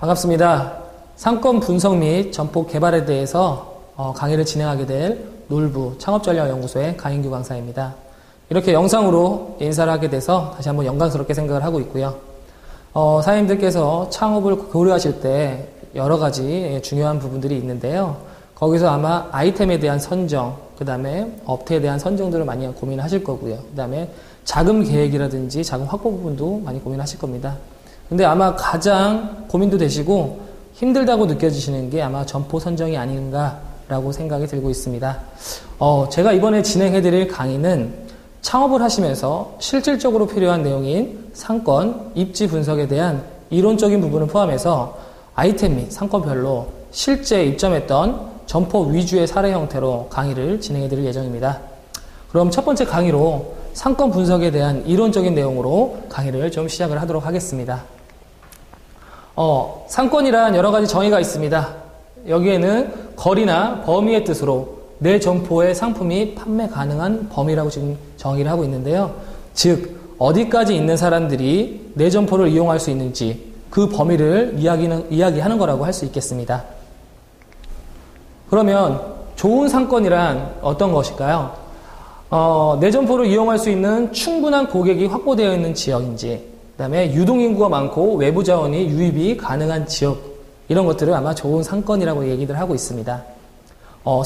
반갑습니다. 상권 분석 및 점포 개발에 대해서 강의를 진행하게 될 놀부 창업전략연구소의 강인규 강사입니다. 이렇게 영상으로 인사를 하게 돼서 다시 한번 영광스럽게 생각을 하고 있고요. 사장님들께서 창업을 고려하실 때 여러 가지 중요한 부분들이 있는데요. 거기서 아마 아이템에 대한 선정, 그 다음에 업태에 대한 선정들을 많이 고민하실 거고요. 그 다음에 자금 계획이라든지 자금 확보 부분도 많이 고민하실 겁니다. 근데 아마 가장 고민도 되시고 힘들다고 느껴지시는 게 아마 점포 선정이 아닌가라고 생각이 들고 있습니다. 제가 이번에 진행해드릴 강의는 창업을 하시면서 실질적으로 필요한 내용인 상권, 입지 분석에 대한 이론적인 부분을 포함해서 아이템 및 상권별로 실제 입점했던 점포 위주의 사례 형태로 강의를 진행해드릴 예정입니다. 그럼 첫 번째 강의로 상권 분석에 대한 이론적인 내용으로 강의를 좀 시작을 하도록 하겠습니다. 상권이란 여러 가지 정의가 있습니다. 여기에는 거리나 범위의 뜻으로 내 점포의 상품이 판매 가능한 범위라고 지금 정의를 하고 있는데요. 즉, 어디까지 있는 사람들이 내 점포를 이용할 수 있는지 그 범위를 이야기하는 거라고 할 수 있겠습니다. 그러면 좋은 상권이란 어떤 것일까요? 내 점포를 이용할 수 있는 충분한 고객이 확보되어 있는 지역인지, 그 다음에 유동인구가 많고 외부 자원이 유입이 가능한 지역, 이런 것들을 아마 좋은 상권이라고 얘기를 하고 있습니다.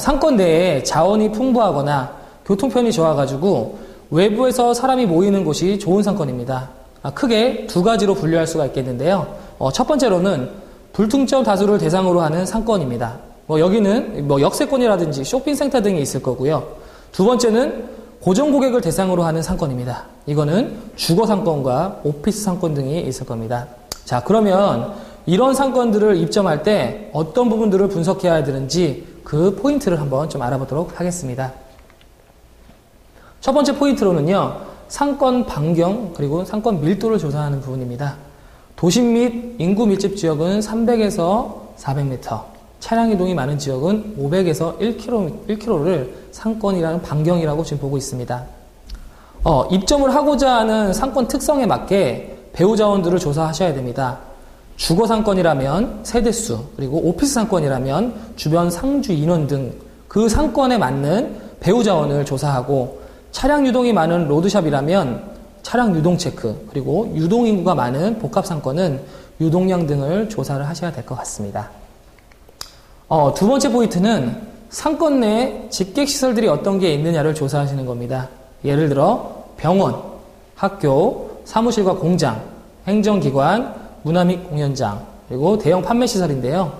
상권 내에 자원이 풍부하거나 교통편이 좋아가지고 외부에서 사람이 모이는 곳이 좋은 상권입니다. 크게 두 가지로 분류할 수가 있겠는데요. 첫 번째로는 불특정 다수를 대상으로 하는 상권입니다. 여기는 역세권이라든지 쇼핑센터 등이 있을 거고요. 두 번째는 고정 고객을 대상으로 하는 상권입니다. 이거는 주거 상권과 오피스 상권 등이 있을 겁니다. 자, 그러면 이런 상권들을 입점할 때 어떤 부분들을 분석해야 되는지 그 포인트를 한번 좀 알아보도록 하겠습니다. 첫 번째 포인트로는요, 상권 반경 그리고 상권 밀도를 조사하는 부분입니다. 도심 및 인구 밀집 지역은 300에서 400m, 차량 이동이 많은 지역은 500에서 1km를 상권이라는 반경이라고 지금 보고 있습니다. 입점을 하고자 하는 상권 특성에 맞게 배후 자원들을 조사하셔야 됩니다. 주거 상권이라면 세대수, 그리고 오피스 상권이라면 주변 상주 인원 등 그 상권에 맞는 배후 자원을 조사하고, 차량 유동이 많은 로드샵이라면 차량 유동 체크, 그리고 유동 인구가 많은 복합 상권은 유동량 등을 조사를 하셔야 될 것 같습니다. 두 번째 포인트는 상권 내에 직객시설들이 어떤 게 있느냐를 조사하시는 겁니다. 예를 들어 병원, 학교, 사무실과 공장, 행정기관, 문화 및 공연장, 그리고 대형 판매시설인데요.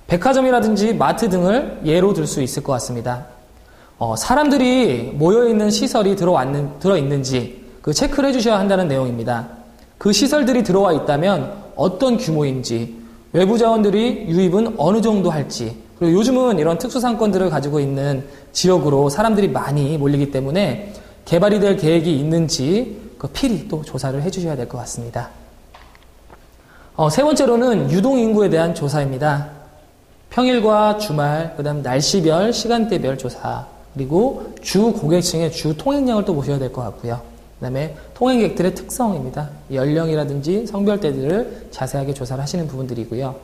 백화점이라든지 마트 등을 예로 들 수 있을 것 같습니다. 사람들이 모여있는 시설이 들어있는지 그 체크를 해주셔야 한다는 내용입니다. 그 시설들이 들어와 있다면 어떤 규모인지, 외부 자원들이 유입은 어느 정도 할지, 그리고 요즘은 이런 특수상권들을 가지고 있는 지역으로 사람들이 많이 몰리기 때문에 개발이 될 계획이 있는지 그 필히 또 조사를 해주셔야 될 것 같습니다. 세 번째로는 유동인구에 대한 조사입니다. 평일과 주말, 그 다음 날씨별, 시간대별 조사, 그리고 주 고객층의 주 통행량을 또 보셔야 될 것 같고요. 그 다음에 통행객들의 특성입니다. 연령이라든지 성별대들을 자세하게 조사를 하시는 부분들이고요.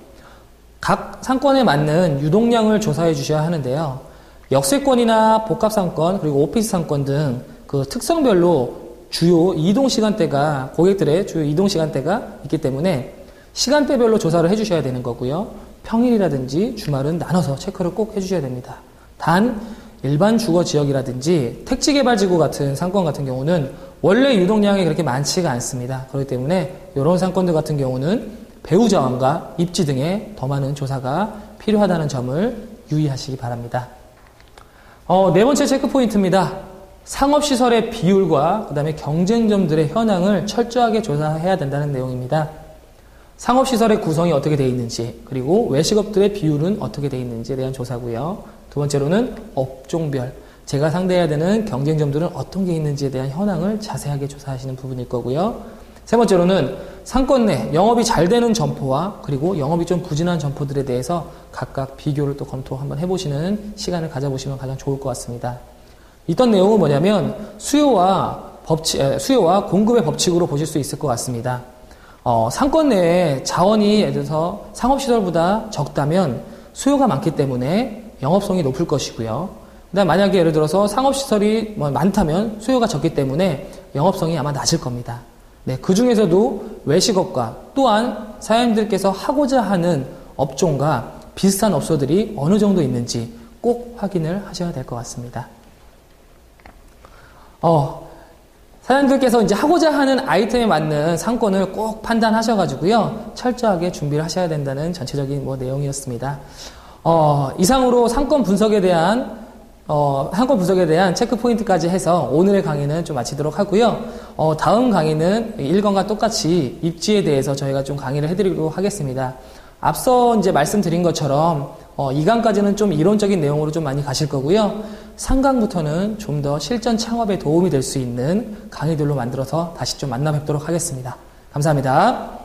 각 상권에 맞는 유동량을 조사해 주셔야 하는데요. 역세권이나 복합상권, 그리고 오피스 상권 등 그 특성별로 주요 이동 시간대가, 고객들의 주요 이동 시간대가 있기 때문에 시간대별로 조사를 해 주셔야 되는 거고요. 평일이라든지 주말은 나눠서 체크를 꼭 해주셔야 됩니다. 단 일반 주거 지역이라든지 택지개발지구 같은 상권 같은 경우는 원래 유동량이 그렇게 많지가 않습니다. 그렇기 때문에 이런 상권들 같은 경우는 배후 자원과 입지 등에 더 많은 조사가 필요하다는 점을 유의하시기 바랍니다. 네 번째 체크 포인트입니다. 상업시설의 비율과 그 다음에 경쟁점들의 현황을 철저하게 조사해야 된다는 내용입니다. 상업시설의 구성이 어떻게 되어 있는지, 그리고 외식업들의 비율은 어떻게 되어 있는지에 대한 조사고요. 두 번째로는 업종별, 제가 상대해야 되는 경쟁점들은 어떤 게 있는지에 대한 현황을 자세하게 조사하시는 부분일 거고요. 세 번째로는 상권 내 영업이 잘 되는 점포와 그리고 영업이 좀 부진한 점포들에 대해서 각각 비교를 또 검토 한번 해보시는 시간을 가져보시면 가장 좋을 것 같습니다. 이떤 내용은 뭐냐면 수요와 공급의 법칙으로 보실 수 있을 것 같습니다. 상권 내에 자원이 예를 들어서 상업시설보다 적다면 수요가 많기 때문에 영업성이 높을 것이고요. 그다음 만약에 예를 들어서 상업시설이 많다면 수요가 적기 때문에 영업성이 아마 낮을 겁니다. 네, 그 중에서도 외식업과 또한 사장님들께서 하고자 하는 업종과 비슷한 업소들이 어느 정도 있는지 꼭 확인을 하셔야 될 것 같습니다. 사장님들께서 이제 하고자 하는 아이템에 맞는 상권을 꼭 판단하셔가지고요, 철저하게 준비를 하셔야 된다는 전체적인 내용이었습니다. 이상으로 상권 분석에 대한 체크 포인트까지 해서 오늘의 강의는 좀 마치도록 하고요. 다음 강의는 1강과 똑같이 입지에 대해서 저희가 좀 강의를 해드리도록 하겠습니다. 앞서 이제 말씀드린 것처럼 2강까지는 좀 이론적인 내용으로 좀 많이 가실 거고요. 3강부터는 좀 더 실전 창업에 도움이 될 수 있는 강의들로 만들어서 다시 좀 만나 뵙도록 하겠습니다. 감사합니다.